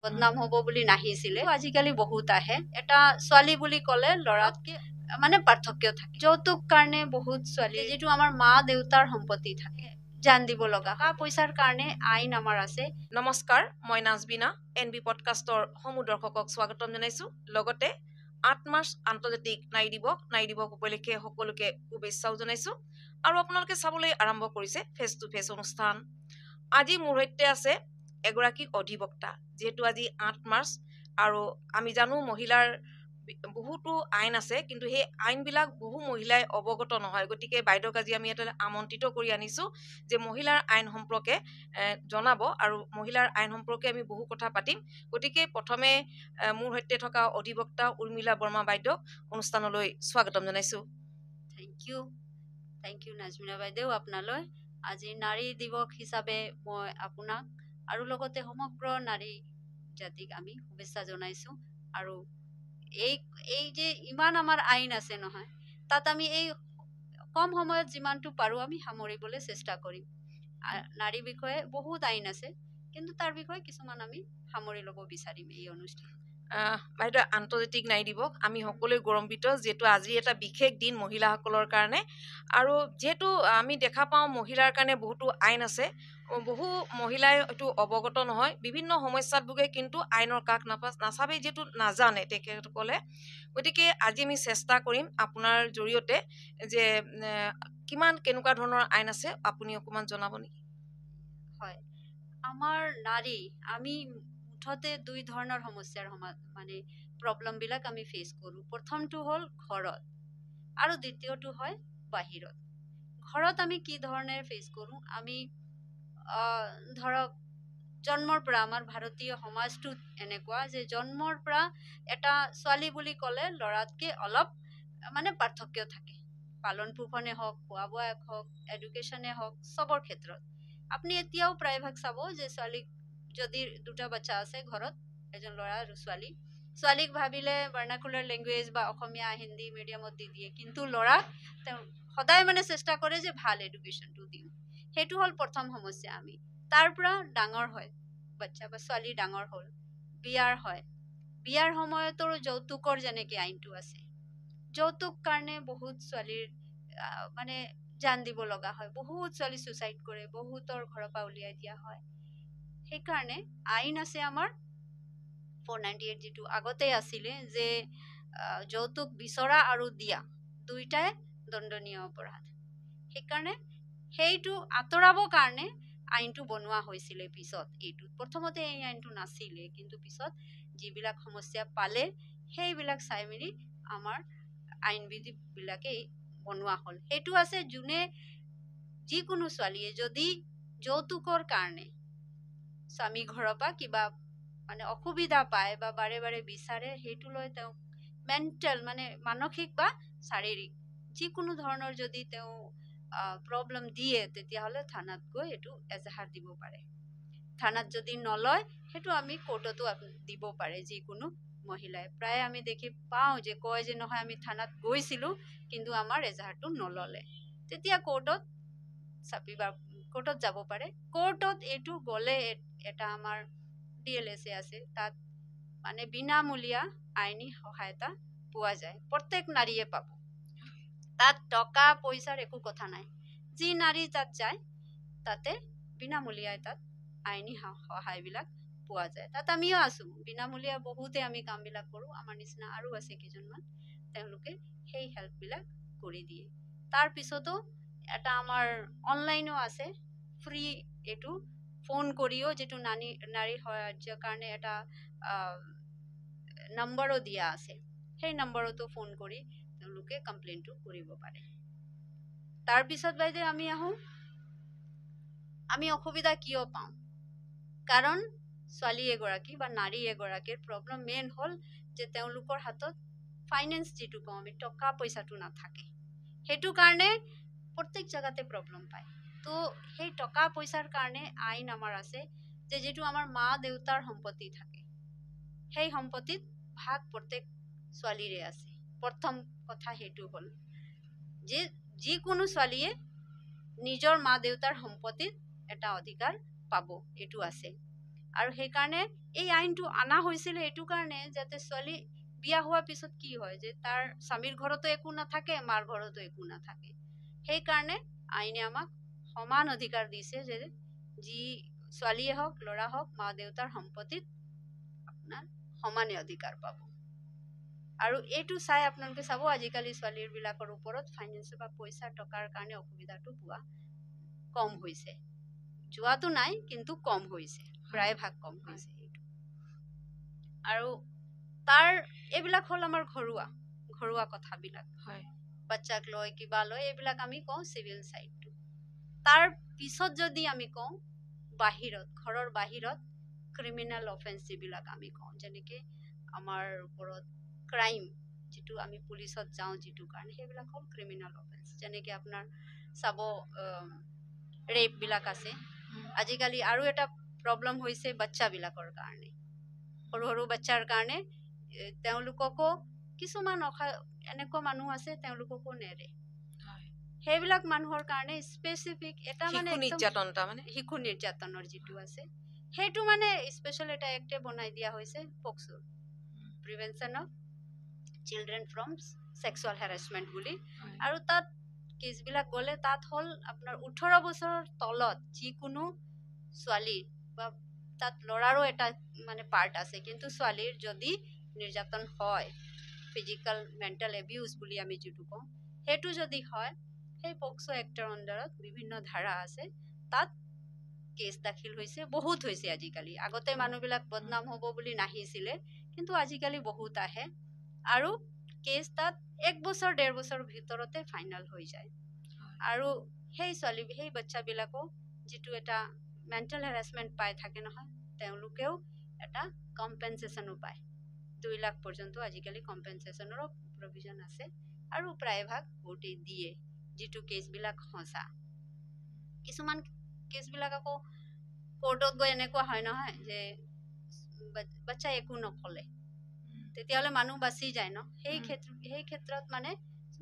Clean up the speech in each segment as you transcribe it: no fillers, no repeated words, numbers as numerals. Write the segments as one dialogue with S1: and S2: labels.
S1: বদনাম হ'ব বুলি নাহিছিলে আজিকালি বহুত আহে এটা ছোৱালী বুলি ক'লে ল'ৰাতকে মানে পাৰ্থক্য থাকে যৌতুক কাৰণে বহুত ছোৱালী যিটো আমাৰ মা দেউতাৰ সম্পত্তি থাকে জান দিব লগা পইচাৰ কাৰণে আইন আমাৰ আছে।
S2: নমস্কাৰ, মই নাজবিনা এনবি পডকাষ্টৰ সমূহ দৰ্শকক স্বাগতম জনাইছো। লগতে ৮ মাৰ্চ আন্তৰ্জাতিক নাৰী দিৱস উপলক্ষে সকলোকে শুভেচ্ছাও জনাইছো আৰু আপোনালোকে চাবলৈ আৰম্ভ কৰিছে ফেচ টু ফেচ অনুষ্ঠান। আজি মোৰ সৈতে আছে এগৰাকী অধিবক্তা। যেহেতু আজি ৮ মাৰ্চ আৰু আমি জানো মহিলাৰ বহুতো আইন আছে, কিন্তু সেই আইনবিলাক বহু মহিলাই অৱগত নহয়। গতিকে বাইদেউক আজি আমি এটা আমন্ত্ৰিত কৰি আনিছো যে মহিলাৰ আইন সম্পৰ্কে জনাব আৰু মহিলাৰ আইন সম্পৰ্কে আমি বহু কথা পাতিম। গতিকে প্ৰথমে মোৰ সৈতে থকা অধিবক্তা উৰ্মিলা বৰ্মা বাইদেউক অনুষ্ঠানলৈ স্বাগতম জনাইছো।
S1: থেংক ইউ নাজমিনা বাইদেউ, আপোনালৈ আজি নাৰী দিৱস হিচাপে মই আপোনাক আৰু লগতে সমগ্ৰ নাৰী জাতিক আমি শুভেচ্ছা জনাইছো। আৰু এই যে ইমান আমাৰ আইন আছে নহয়, তাত আমি এই কম সময়ত যিমানটো পাৰো আমি সামৰিবলৈ চেষ্টা কৰিম। নাৰী বিষয়ে বহুত আইন আছে, কিন্তু তাৰ বিষয়ে কিছুমান আমি সামৰি ল'ব বিচাৰিম এই অনুষ্ঠান।
S2: বাইদেউ, আন্তৰ্জাতিক নাৰী দিৱস আমি সকলোৱে গৌৰৱান্বিত, যিহেতু আজি এটা বিশেষ দিন মহিলাসকলৰ কাৰণে। আৰু যিহেতু আমি দেখা পাওঁ মহিলাৰ কাৰণে বহুতো আইন আছে, বহু মহিলাই হয়তো অৱগত নহয়, বিভিন্ন সমস্যাত ভোগে, কিন্তু আইনৰ কাষ নাচাবে, যিহেতু নাজানে তেখেতসকলে। গতিকে আজি আমি চেষ্টা কৰিম আপোনাৰ জৰিয়তে যে কেনেকুৱা ধৰণৰ আইন আছে আপুনি অকণমান জনাব নেকি?
S1: হয়, আমাৰ নাৰী আমি মুঠতে দুই ধৰণৰ সমস্যাৰ মানে প্ৰব্লেম বিলাক আমি ফেচ কৰো। প্ৰথমটো হ'ল ঘৰত আৰু দ্বিতীয়টো হয় বাহিৰত। ঘৰত আমি কি ধৰণে ফেচ কৰো, আমি ধৰক জন্মৰ পৰা আমাৰ ভাৰতীয় সমাজটোত এনেকুৱা যে জন্মৰ পৰা এটা ছোৱালী বুলি ক'লে ল'ৰাতকে অলপ মানে পাৰ্থক্য থাকে। পালন পোষণে হওক, খোৱা বোৱাই হওক, এডুকেশ্যনে হওক, চবৰ ক্ষেত্ৰত আপুনি এতিয়াও প্ৰায়ভাগ চাব যে ছোৱালীক যদি দুটা বাচ্চা আছে ঘৰত, এজন ল'ৰা আৰু ছোৱালীক ভাবিলে ভাৰ্নাকুলাৰ লেংগুৱেজ বা অসমীয়া হিন্দী মিডিয়ামত দি দিয়ে, কিন্তু ল'ৰাক তেওঁ সদায় মানে চেষ্টা কৰে যে ভাল এডুকেশ্যনটো দিওঁ। সেইটো হ'ল প্ৰথম সমস্যা। আমি তাৰ পৰা ডাঙৰ হয় বাচ্চা বা ছোৱালী ডাঙৰ হ'ল, বিয়াৰ সময়তো যৌতুকৰ যেনেকে আইনটো আছে, যৌতুক কাৰণে বহুত ছোৱালীৰ মানে জান দিব লগা হয়, বহুত ছোৱালী সুইচাইড কৰে, বহুতৰ ঘৰৰ পৰা উলিয়াই দিয়া হয়। সেইকাৰণে আইন আছে আমাৰ 498, যিটো আগতে আছিলে যে যৌতুক বিচৰা আৰু দিয়া দুইটাই দণ্ডনীয় অপৰাধ। সেইকাৰণে সেইটো আঁতৰাবৰ কাৰণে আইনটো বনোৱা হৈছিলে। পিছত প্ৰথমতে এই আইনটো নাছিলে, কিন্তু পিছত যিবিলাক সমস্যা পালে সেইবিলাক চাই মেলি আমাৰ আইনবিধি বিলাকে বনোৱা হ'ল। সেইটো আছে যোনে যিকোনো ছোৱালীয়ে যদি যৌতুকৰ কাৰণে স্বামী ঘৰৰ পৰা কিবা মানে অসুবিধা পায় বা বাৰে বাৰে বিচাৰে, সেইটো লৈ তেওঁ মেণ্টেল মানে মানসিক বা শাৰীৰিক যিকোনো ধৰণৰ যদি তেওঁ প্ৰব্লেম দিয়ে, তেতিয়াহ'লে থানাত গৈ এইটো এজাহাৰ দিব পাৰে। থানাত যদি নলয়, সেইটো আমি কোৰ্টতো দিব পাৰে যিকোনো মহিলাই। প্ৰায় আমি দেখি পাওঁ যে কয় যে নহয় আমি থানাত গৈছিলো কিন্তু আমাৰ এজাহাৰটো নললে, তেতিয়া কোৰ্টত যাব পাৰে। কোৰ্টত এইটো গ'লে এটা আমাৰ DLSA আছে, তাত মানে বিনামূলীয়া আইনী সহায়তা পোৱা যায়, প্ৰত্যেক নাৰীয়ে পাব। তাত টকা পইচাৰ একো কথা নাই, যি নাৰী তাত যায় তাতে বিনামূলীয়াই তাত আইনী সহায় বিলাক পোৱা যায়। তাত আমিও আছো, বিনামূলীয়া বহুতে আমি কাম বিলাক কৰো। আমাৰ নিচিনা আৰু আছে কেইজনমান, তেওঁলোকে সেই হেল্প বিলাক কৰি দিয়ে। তাৰ পিছতো এটা আমাৰ অনলাইনো আছে ফ্ৰী, এইটো ফোন কৰিও, যিটো নাৰী সাহায্যৰ কাৰণে এটা নম্বৰো দিয়া আছে, সেই নম্বৰতো ফোন কৰি তেওঁলোকে কমপ্লেইনটো কৰিব পাৰে। তাৰ পিছত বাইদেউ আমি আহো, আমি অসুবিধা কিয় পাওঁ? কাৰণ ছোৱালী এগৰাকী বা নাৰী এগৰাকীৰ প্ৰব্লেম মেইন হ'ল যে তেওঁলোকৰ হাতত ফাইনেন্স, যিটো কওঁ আমি, টকা পইচাটো নাথাকে। সেইটো কাৰণে প্ৰত্যেক জেগাতে প্ৰব্লেম পায়। তো সেই টকা পইচাৰ কাৰণে আইন আমাৰ আছে যে যিটো আমাৰ মা দেউতাৰ সম্পত্তি থাকে, সেই সম্পত্তিত ভাগ প্ৰত্যেক ছোৱালীৰে আছে। প্ৰথম কথা সেইটো হ'ল যে যিকোনো ছোৱালীয়ে নিজৰ মা দেউতাৰ সম্পত্তিত এটা অধিকাৰ পাব, এইটো আছে। আৰু সেইকাৰণে এই আইনটো অনা হৈছিল এইটো কাৰণে যাতে ছোৱালী বিয়া হোৱাৰ পিছত কি হয় যে তাৰ স্বামীৰ ঘৰতো একো নাথাকে মাৰ ঘৰতো একো নাথাকে সেইকাৰণে আইনে আমাক সমান অধিকাৰ দিছে যে যি ছোৱালীয়ে হওক ল'ৰা হওক মা দেউতাৰ সম্পত্তিত আপোনাৰ সমানে অধিকাৰ পাব আৰু এইটো চাই আপোনালোকে চাব আজিকালি ছোৱালীৰ বিলাকৰ ওপৰত ফাইনেন্স বা পইচা টকাৰ কাৰণে অসুবিধাটো পোৱা কম হৈছে যোৱাটো নাই কিন্তু কম হৈছে প্ৰায় ভাগ কম হৈছে এইটো আৰু তাৰ এইবিলাক হ'ল আমাৰ ঘৰুৱা কথাবিলাক
S2: হয়
S1: বাচ্চাক লৈ কিবা লৈ এইবিলাক আমি কওঁ চিভিল সাইডটো তাৰ পিছত যদি আমি কওঁ বাহিৰত ঘৰৰ বাহিৰত ক্ৰিমিনেল অফেন্স যিবিলাক আমি কওঁ যেনেকে আমাৰ ওপৰত ক্ৰাইম যিটো আমি পুলিচত যাওঁ যিটো কাৰণে সেইবিলাক হ'ল ক্ৰিমিনেল অফেন্স যেনেকে আপোনাৰ চাব ৰেপ বিলাক আছে আজিকালি আৰু এটা প্ৰব্লেম হৈছে বাচ্চাবিলাকৰ কাৰণে সৰু সৰু বাচ্চাৰ কাৰণে তেওঁলোককো কিছুমান এনেকুৱা মানুহ আছে তেওঁলোককো নেৰে সেইবিলাক মানুহৰ কাৰণে স্পেচিফিক এটা মানে শিশু নিৰ্যাতনৰ যিটো আছে সেইটো মানে স্পেচিয়েল এটা এক্টে বনাই দিয়া হৈছে POCSO prevention of children from sexual harassment বুলি আৰু তাত কেছবিলাক গ'লে তাত হ'ল আপোনাৰ 18 বছৰৰ তলত যিকোনো ছোৱালী বা তাত ল'ৰাৰো এটা মানে পাৰ্ট আছে কিন্তু ছোৱালীৰ যদি নিৰ্যাতন হয় ফিজিক্যাল মেন্টাল এবিউজ বুলি আমি যিটো কওঁ সেইটো যদি হয় সেই পক্সো এক্টৰ আন্ডাৰত বিভিন্ন ধাৰা আছে তাত কেছ দাখিল হৈছে বহুত হৈছে আজিকালি আগতে মানুহবিলাক বদনাম হ'ব বুলি নাহিছিলে কিন্তু আজিকালি বহুত আহে আৰু কেছ তাত 1 বছৰ 1.5 বছৰ ভিতৰতে ফাইনাল হৈ যায় আৰু সেই বাচ্চাবিলাকো যিটো এটা মেন্টাল হেৰাসমেন্ট পাই থাকে নহয় তেওঁলোকেও এটা কম্পেনচেশ্যনো পায় 2 লাখ পৰ্যন্ত আজিকালি কম্পেনচেশ্যনৰ প্ৰভিজন আছে আৰু প্ৰায়ভাগ কোৰ্টে দিয়ে যিটো কেছবিলাক সঁচা কিছুমান কেছবিলাক আকৌ কোৰ্টত গৈ এনেকুৱা হয় নহয় যে বাচ্চা একো নকলে তেতিয়াহ'লে মানুহ বাচি যায় ন সেই ক্ষেত্ৰত মানে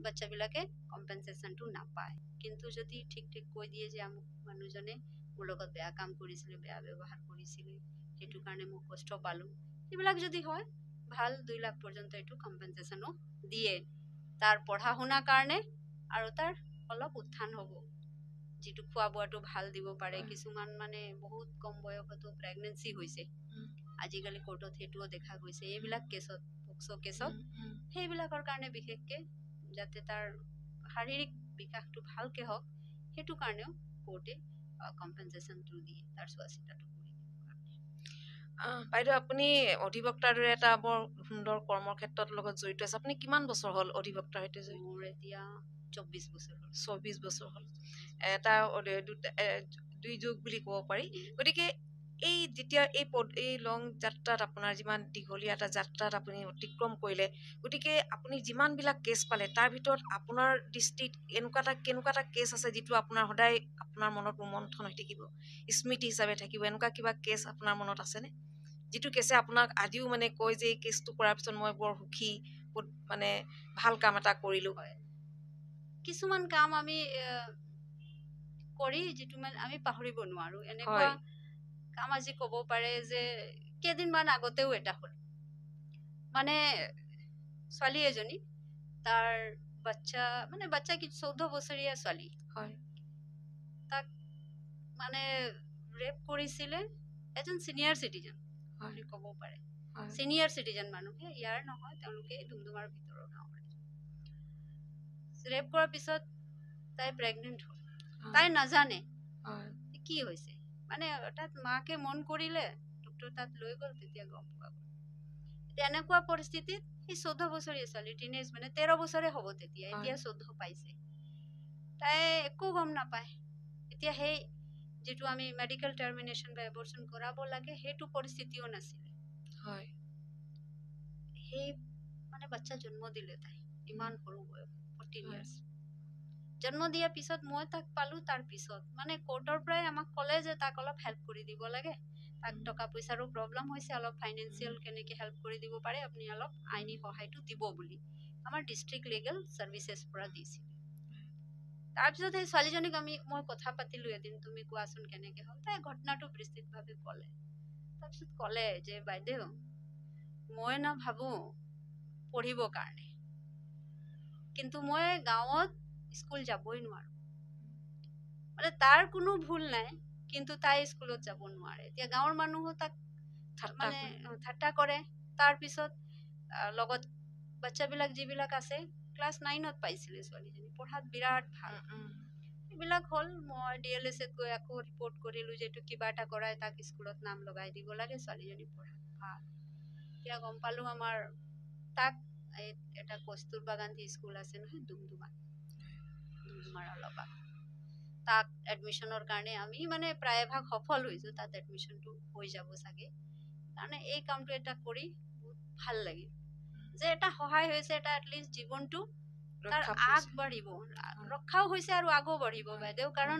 S1: বাচ্চাবিলাকে কম্পেনচেশ্যনটো নাপায় কিন্তু যদি ঠিক কৈ দিয়ে যে আমুক মানুহজনে মোৰ লগত বেয়া কাম কৰিছিলে বেয়া ব্যৱহাৰ কৰিছিলে সেইটো কাৰণে মই কষ্ট পালো এইবিলাক যদি হয় ভাল 2 লাখ পৰ্যন্ত এইটো কম্পেনচেশ্যনো দিয়ে তাৰ পঢ়া শুনা কাৰণে আৰু তাৰ অলপ উত্থান হ'ব যিটো খোৱা বোৱাটো ভাল দিব পাৰে কিছুমান মানে বহুত কম বয়সতো প্ৰেগনেন্সি হৈছে আজিকালি কোৰ্টত সেইটোও দেখা গৈছে এইবিলাক কেছত পক্সো কেছত সেইবিলাকৰ কাৰণে বিশেষকে যাতে তাৰ শাৰীৰিক বিকাশটো ভালকে হওক সেইটো কাৰণেও কোৰ্টে কম্পেনচেশ্যনটো দিয়ে তাৰ চোৱা চিতাটো কৰি
S2: বাইদেউ আপুনি অধিবক্তাৰ দৰে এটা বৰ সুন্দৰ কৰ্মৰ ক্ষেত্ৰত লগত জড়িত আছে আপুনি কিমান বছৰ হ'ল অধিবক্তাৰ সৈতে
S1: মোৰ এতিয়া 24 বছৰ হ'ল
S2: 24 বছৰ হ'ল এটা দুই যুগ বুলি ক'ব পাৰি গতিকে এই যেতিয়া এই লং যাত্ৰাত আপোনাৰ যিমান দীঘলীয়া এটা যাত্ৰাত আপুনি অতিক্ৰম কৰিলে গতিকে আপুনি যিমানবিলাক কেছ পালে তাৰ ভিতৰত আপোনাৰ দৃষ্টিত কেনেকুৱা এটা কেছ আছে যিটো আপোনাৰ সদায় আপোনাৰ মনত ৰোমন্থন হৈ থাকিব স্মৃতি হিচাপে থাকিব এনেকুৱা কিবা কেছ আপোনাৰ মনত আছেনে যিটো কেছে আপোনাক আজিও মানে কয় যে এই কেছটো কৰাৰ পিছত মই বৰ সুখী মানে ভাল কাম এটা কৰিলো
S1: কিছুমান কাম আমি কৰি যিটো মানে আমি পাহৰিব নোৱাৰো এনেকুৱা কাম আজি ক'ব পাৰে যে কেইদিনমান আগতেও এটা হ'ল মানে ছোৱালী এজনী তাৰ বাচ্চা কি 14 বছৰীয়া ছোৱালী তাক মানে ৰেপ কৰিছিলে এজন চিনিয়ৰ চিটিজেন বুলি ক'ব পাৰে চিনিয়ৰ চিটিজেন মানুহে ইয়াৰ নহয় তেওঁলোকে ডুমডুমাৰ ভিতৰৰ গাঁৱৰ ৰেপ কৰাৰ পিছত তাই প্ৰেগনেন্ট হ'ল তাই নাজানে কি হৈছে মানে তাত মাকে মন কৰিলে ডক্টৰ তাত লৈ গ'ল তেতিয়া গম পোৱা গ'ল তেনেকুৱা পৰিস্থিতিত সেই 14 বছৰীয়া ছোৱালী টিনেজ মানে 13 বছৰে হ'ব তেতিয়া এতিয়া 14 পাইছে তাই একো গম নাপায় এতিয়া সেই যেটো আমি মেডিকেল টাৰ্মিনেশন বা এবৰ্শন কৰাব লাগে সেইটো পৰিস্থিতিও নাছিলে হয় সেই মানে বাচ্চা জন্ম দিলে তাই ইমান সৰু বয়স 14 ইয়াৰ্স জন্ম দিয়াৰ পিছত মই তাক পালো তাৰ পিছত মানে কোৰ্টৰ পৰাই আমাক ক'লে যে তাক অলপ হেল্প কৰি দিব লাগে তাক টকা পইচাৰো প্ৰবলেম হৈছে অলপ ফাইনান্সিয়াল কেনেকে হেল্প কৰি দিব পাৰে আপুনি অলপ আইনি সহায়টো দিব বুলি আমাৰ ডিস্ট্ৰিক্ট লিগেল সাৰ্ভিসেছ পৰা দিছিল তাৰপিছত এই ছোৱালীজনীক মই কথা পাতিলো এদিন তুমি কোৱাচোন কেনেকে হ'ল তাই ঘটনাটো বিস্তৃতভাৱে ক'লে তাৰপিছত ক'লে যে বাইদেউ মই না ভাবো পঢ়িবৰ কাৰণে, কিন্তু মই গাঁৱত স্কুল যাবই নোৱাৰো। মানে তাৰ কোনো ভুল নাই, কিন্তু তাই স্কুলত যাব নোৱাৰে। এতিয়া গাঁৱৰ মানুহো তাক
S2: ঠাট্টা
S1: মানে
S2: কৰে।
S1: ঠাট্টা কৰে। তাৰপিছত লগত বাচ্চাবিলাক যিবিলাক আছে, ক্লাছ 9ত পাইছিলে ছোৱালীজনী, পঢ়াত বিৰাট ভাল। এইবিলাক হ'ল। মই DLSত গৈ আকৌ ৰিপৰ্ট কৰিলো যে এইটো কিবা এটা কৰাই তাক স্কুলত নাম লগাই দিব লাগে, ছোৱালীজনী পঢ়াত ভাল। এতিয়া গম পালো আমাৰ তাক এটা কস্তুৰবা গান্ধী স্কুল আছে নহয়, ডুমডুমাৰ অলপ আগত, তাত এডমিশ্যনৰ কাৰণে আমি মানে প্ৰায়ভাগ সফল হৈছো, তাত এডমিশ্যনটো হৈ যাব চাগে। কাৰণে এই কামটো এটা কৰি বহুত ভাল লাগিল যে এটা সহায় হৈছে, এটা এটলিষ্ট জীৱনটো তাৰ
S2: ৰক্ষা পৰিছে।
S1: আগবাঢ়িব, ৰক্ষাও হৈছে আৰু আগো বাঢ়িব বাইদেউ। কাৰণ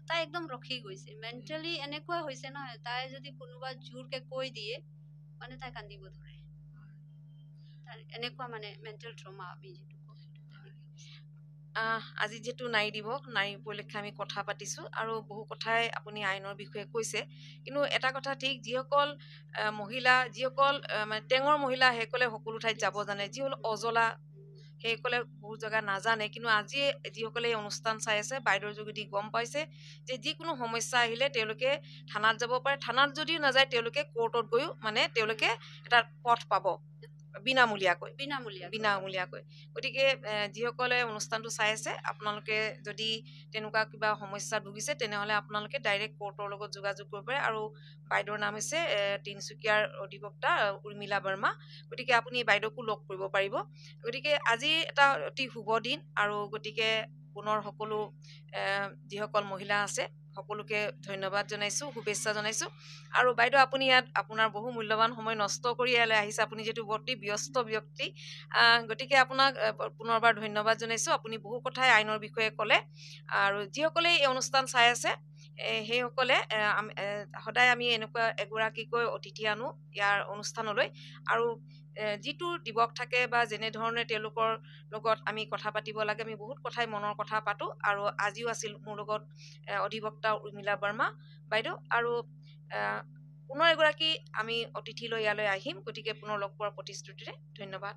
S1: তাই একদম ৰখি গৈছে, মেণ্টেলি এনেকুৱা হৈছে নহয়, তাই যদি কোনোবা জোৰকে কৈ দিয়ে মানে তাই কান্দিব ধৰে। তাৰ এনেকুৱা মানে মেণ্টেল ট্ৰমা আমি যিটো কওঁ সেইটো তেনেকে হৈছে।
S2: আজি যিহেতু নাৰী দিৱস, নাৰী উপলক্ষে আমি কথা পাতিছো আৰু বহু কথাই আপুনি আইনৰ বিষয়ে কৈছে। কিন্তু এটা কথা ঠিক, যিসকল মহিলা, যিসকল মানে টেঙৰ মহিলা সেইসকলে সকলো ঠাইত যাব জানে, যিসকল অজলা সেইসকলে বহু জেগা নাজানে। কিন্তু আজি যিসকলে এই অনুষ্ঠান চাই আছে, বাইদেউৰ যোগেদি গম পাইছে যে যিকোনো সমস্যা আহিলে তেওঁলোকে থানাত যাব পাৰে। থানাত যদিও নাযায়, তেওঁলোকে কোৰ্টত গৈও মানে তেওঁলোকে এটা পথ পাব বিনামূলীয়াকৈ। বিনামূলীয়াকৈ। গতিকে যিসকলে অনুষ্ঠানটো চাই আছে, আপোনালোকে যদি তেনেকুৱা কিবা সমস্যাত ভুগিছে, তেনেহ'লে আপোনালোকে ডাইৰেক্ট কোৰ্টৰ লগত যোগাযোগ কৰিব পাৰে। আৰু বাইদেউৰ নাম হৈছে তিনিচুকীয়াৰ অধিবক্তা উৰ্মিলা বৰ্মা। গতিকে আপুনি বাইদেউকো লগ কৰিব পাৰিব। গতিকে আজি এটা অতি শুভ দিন, আৰু গতিকে পুনৰ সকলো যিসকল মহিলা আছে সকলোকে ধন্যবাদ জনাইছো, শুভেচ্ছা জনাইছো। আৰু বাইদেউ আপুনি ইয়াত আপোনাৰ বহু মূল্যৱান সময় নষ্ট কৰি ইয়ালৈ আহিছে, আপুনি যিহেতু অতি ব্যস্ত ব্যক্তি। গতিকে আপোনাক পুনৰবাৰ ধন্যবাদ জনাইছো। আপুনি বহু কথাই আইনৰ বিষয়ে ক'লে। আৰু যিসকলে এই অনুষ্ঠান চাই আছে সেইসকলে সদায় আমি এনেকুৱা এগৰাকীকৈ অতিথি আনো ইয়াৰ অনুষ্ঠানলৈ। আৰু যিটো দিৱস থাকে বা যেনেধৰণে তেওঁলোকৰ লগত আমি কথা পাতিব লাগে, আমি বহুত কথাই মনৰ কথা পাতো। আৰু আজিও আছিল মোৰ লগত অধিবক্তা উৰ্মিলা বৰ্মা বাইদেউ। আৰু পুনৰ এগৰাকী আমি অতিথি লৈ ইয়ালৈ আহিম। গতিকে পুনৰ লগ পোৱাৰ প্ৰতিশ্ৰুতিৰে ধন্যবাদ।